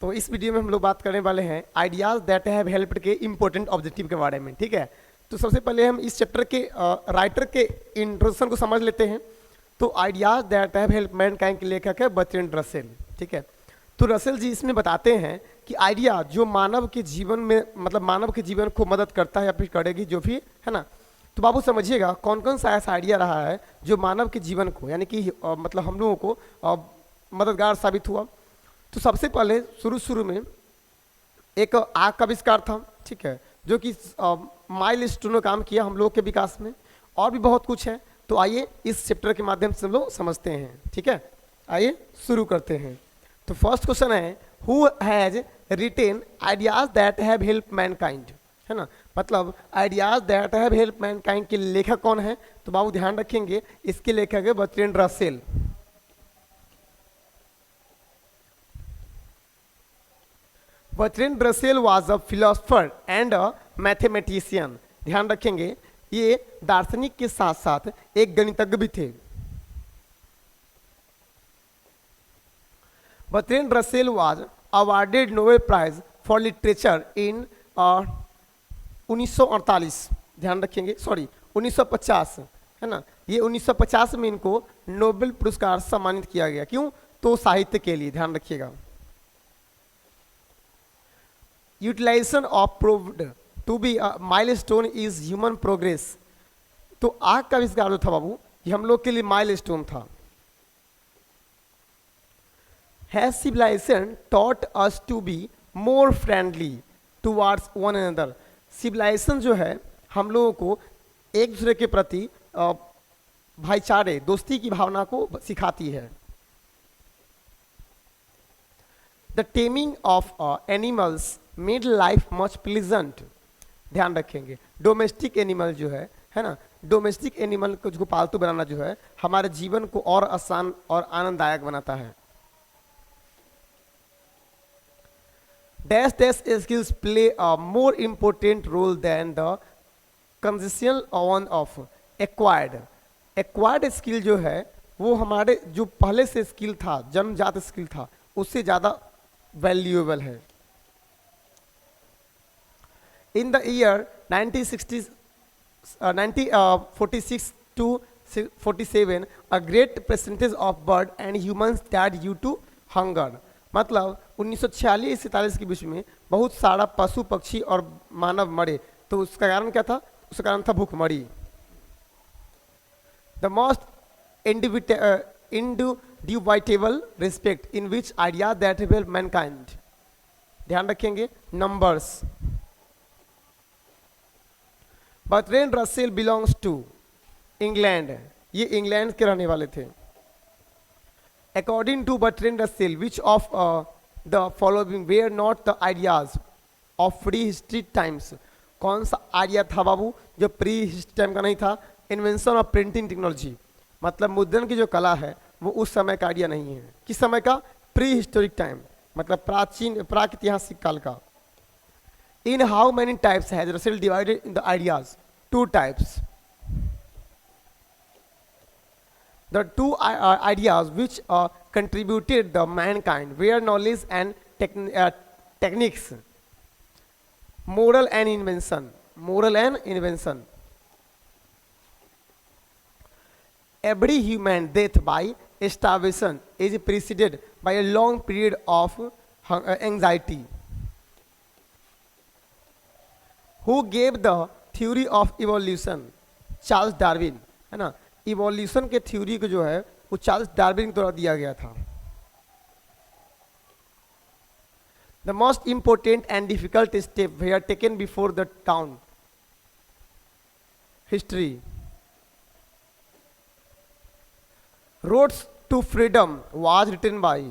तो इस वीडियो में हम लोग बात करने वाले हैं आइडियाज दैट हैव हेल्प्ड के इंपॉर्टेंट ऑब्जेक्टिव के बारे में। ठीक है, तो सबसे पहले हम इस चैप्टर के राइटर के इंट्रोडक्शन को समझ लेते हैं। तो ideas that have help Mankind के लेखक है बर्ट्रैंड रसेल। ठीक है, तो रसेल जी इसमें बताते हैं कि आइडिया जो मानव के जीवन में मतलब मानव के जीवन को मदद करता है या फिर करेगी जो भी है ना। तो बाबू समझिएगा कौन कौन सा ऐसा आइडिया रहा है जो मानव के जीवन को यानी कि मतलब हम लोगों को मददगार साबित हुआ। तो सबसे पहले शुरू में एक आग का आविष्कार था। ठीक है, जो कि माइलस्टोन में काम किया हम लोग के विकास में। और भी बहुत कुछ है, तो आइए इस चैप्टर के माध्यम से हम लोग समझते हैं। ठीक है, आइए शुरू करते हैं। तो फर्स्ट क्वेश्चन है who has retain ideas that have help Mankind, है ना। मतलब ideas that have help Mankind के लेखक कौन है? तो बाबू ध्यान रखेंगे इसके लेखक है Bertrand Russell. Bertrand Russell was a philosopher and a mathematician. ध्यान रखेंगे ये दार्शनिक के साथ साथ एक गणितज्ञ भी थे। Bertrand Russell was awarded Nobel prize for literature in 1948। ध्यान रखेंगे, सॉरी 1950, है ना। ये 1950 में इनको नोबेल पुरस्कार सम्मानित किया गया। क्यों? तो साहित्य के लिए। ध्यान रखिएगा। Utilization of proved to be a milestone is human progress. तो आग का आविष्कार जो था बाबू ये हम लोग के लिए माइलस्टोन था। Has civilization taught us to be more friendly towards one another. Civilization जो है हम लोगों को एक दूसरे के प्रति भाईचारे दोस्ती की भावना को सिखाती है। The taming of animals made life much pleasant. ध्यान रखेंगे डोमेस्टिक एनिमल जो है ना, डोमेस्टिक एनिमल को जो पालतू बनाना जो है हमारे जीवन को और आसान और आनंददायक बनाता है। Dash dash skills play a more important role than the congenital one of acquired. Acquired skill जो है वो हमारे जो पहले से स्किल था, जन्मजात स्किल था, उससे ज़्यादा वैल्यूएबल है। In the year 1946 to 47, a great percentage of bird and humans died due to hunger। मतलब 1946-47 के बीच में बहुत सारा पशु पक्षी और मानव मरे। तो उसका कारण क्या था? उसका कारण था भूखमरी। The most indubitable respect in which idea that help mankind। ध्यान रखेंगे numbers. Bertrand Russell belongs to England. ये इंग्लैंड के रहने वाले थे। According to Bertrand Russell which of the following were not the ideas of pre history times. कौन सा idea था बाबू जो प्री हिस्ट्री टाइम का नहीं था? Invention of printing technology. मतलब मुद्रण की जो कला है वो उस समय का आइडिया नहीं है। किस समय का? प्री हिस्टोरिक टाइम, मतलब प्राचीन प्रागैतिहासिक काल का। In how many types has Russell divided in the ideas? 2 types. The 2 ideas which contributed the mankind were knowledge and techniques, moral and invention. Moral and invention. Every human death by starvation is preceded by a long period of anxiety. Who gave the theory of evolution? Charles Darwin, है ना। Evolution के theory को जो है वो Charles Darwin द्वारा दिया गया था। The most important and difficult step we are taken before the town history. Roads to freedom was written by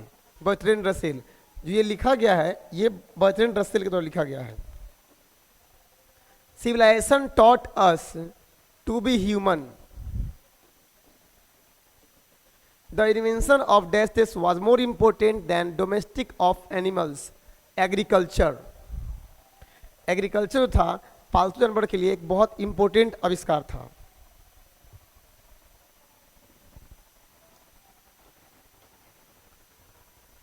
Bertrand Russell. जो ये लिखा गया है ये बर्ट्रैंड रसेल के द्वारा लिखा गया है। Civilization taught us to be human. The invention of dash was more important than domestic of animals. Agriculture. Agriculture था पालतू जानवर के लिए एक बहुत इंपॉर्टेंट आविष्कार था।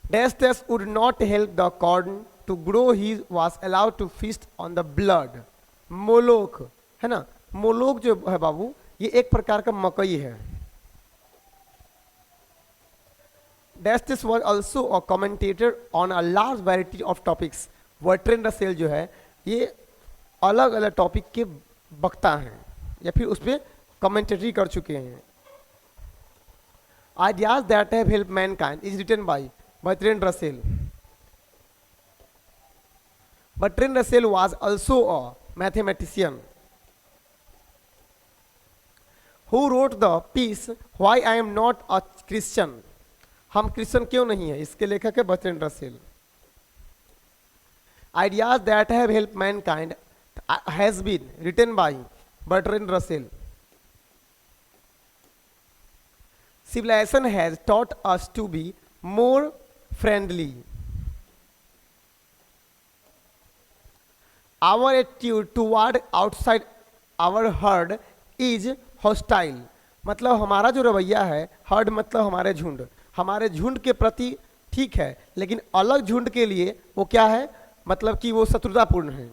Dash dash would not help the corn to grow, he was allowed to feast on the blood. Moloch है ना, मोलोक जो है बाबू ये एक प्रकार का मकई है। Dash this was also a commentator on a large variety of topics. Bertrand Russell जो है ये अलग अलग टॉपिक के वक्ता हैं या फिर उस पर कमेंटेटरी कर चुके हैं। Ideas that have help mankind is written by Bertrand Russell. Bertrand Russell was also a mathematician who wrote the piece Why I am not a Christian। हम क्रिश्चियन क्यों नहीं है, इसके लेखक है Bertrand Russell. Ideas that have helped mankind has been written by Bertrand Russell। Civilization has taught us to be more friendly। Our attitude toward outside our herd is hostile। मतलब हमारा जो रवैया है, हर्ड मतलब हमारे झुंड के प्रति ठीक है, लेकिन अलग झुंड के लिए वो क्या है, मतलब कि वो शत्रुतापूर्ण है।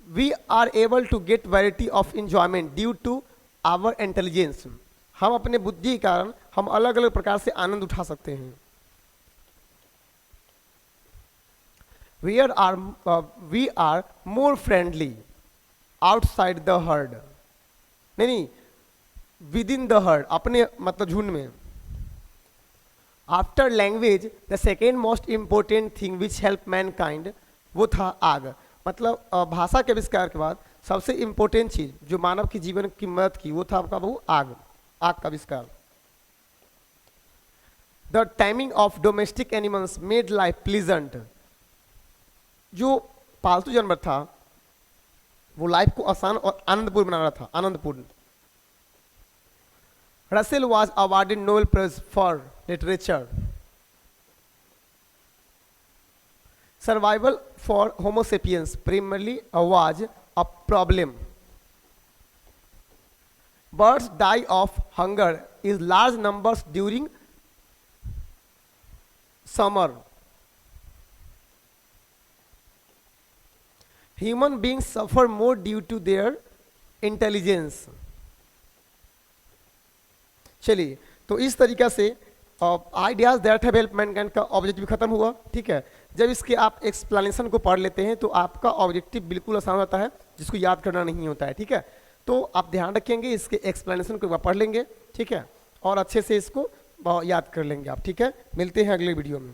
We are able to get variety of enjoyment due to our intelligence. हम अपने बुद्धि के कारण हम अलग अलग प्रकार से आनंद उठा सकते हैं। We are more friendly outside the herd, नहीं विद इन द हर्ड, अपने मतलब झुंड में। After language the second most important thing which help mankind, वो था आग। मतलब भाषा के आविष्कार के बाद सबसे इंपॉर्टेंट चीज जो मानव के जीवन की मदद की वो था आपका बहु आग, आग का आविष्कार। The timing of domestic animals made life pleasant. जो पालतू जानवर था वो लाइफ को आसान और आनंदपूर्ण बना रहा था, आनंदपूर्ण। Russell was awarded Nobel prize for literature. Survival for Homo sapiens primarily was a problem। Birds die of hunger in large numbers during summer। Human beings suffer more due to their intelligence। चलिए, तो इस तरीका से ideas that have help Mankind का objective खत्म हुआ। ठीक है, जब इसके आप एक्सप्लेनेशन को पढ़ लेते हैं तो आपका ऑब्जेक्टिव बिल्कुल आसान होता है, जिसको याद करना नहीं होता है। ठीक है, तो आप ध्यान रखेंगे, इसके एक्सप्लेनेशन को पढ़ लेंगे। ठीक है, और अच्छे से इसको याद कर लेंगे आप। ठीक है, मिलते हैं अगले वीडियो में।